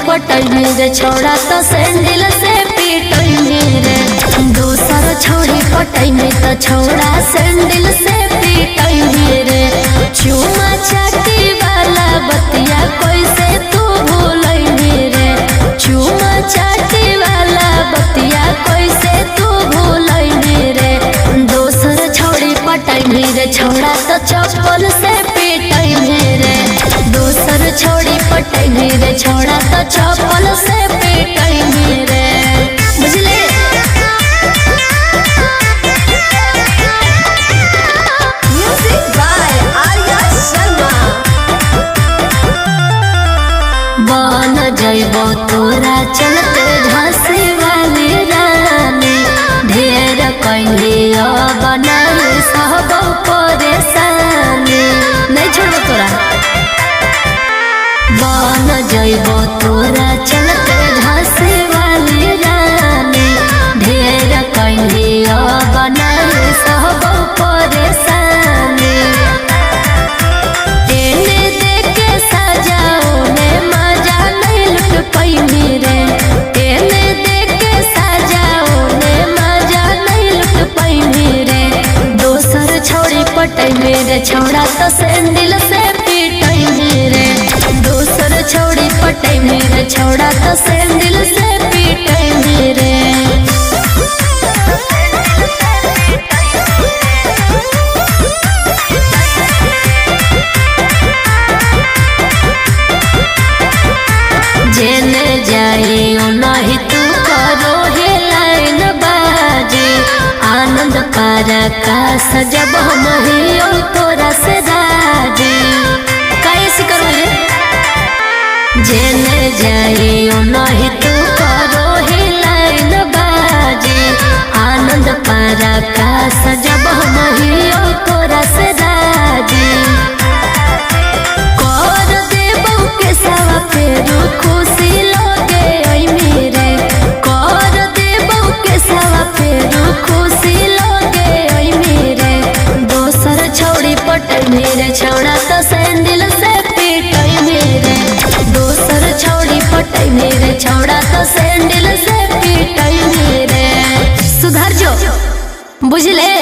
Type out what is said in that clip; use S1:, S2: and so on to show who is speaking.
S1: पटई रे छोड़ा तो सैंडल से पीटई रे। दोसर छोड़ी पटई में तो छोड़ा सैंडल से पीटई रे। चुमा चाटी वाला बतिया कोई से तू भूलई रे। चुमा चाटी वाला बतिया कोई से तू भूलई रे। दोसर छोड़ी पटई रे छोड़ा तो चप्पल से पीटई रे। दोसर छोड़ी पटई रे छोड़ा तो चप्पल से पीटई रे। बुझले
S2: Music by Arya Sharma.
S1: बन जइबो तोरा चलते झांसी वाली रानी। ढेर कहियो बनाए सब परेशानी। नहीं छोड़बो तोरा। बन जइबो तोरा चलते झांसी वाली रानी। ढेर कहियो बनाए सब परेशानी। एने देके सजाओ ने मजा नहीं लुट पैनी रे। एने देके सजाओ ने मजा नहीं लुट पैनी रे। दोसर छोड़ी पटई मेरे छोड़ा तो सैंडल से पीटई रे। दोसर छोड़ी पटई मेरे छोड़ा तो सैंडल से पीटई रे। जेने जाइयो नहीं तू करो हे लाइन बाजी। आनंद पारा का सजब हम हियो तोरा से राजी। कैसे करो रे जेने जाइयो नहीं तू करो हे लाइन बाजी। आनंद पारा का सजब हम हियो तोरा से राजी। कर देबो के सवा फेरू खुशी लगे ओइ मेरे। कर देबो के सवा फेरू खुशी लगे ओइ मेरे। दोसर छोड़ी पटई मेरे छोड़ा तो सैंडल से पीटई मेरे। दोसर छोड़ी पटई मेरे छोड़ा तो सैंडल से पीटई मेरे। सुधर जो बुझले।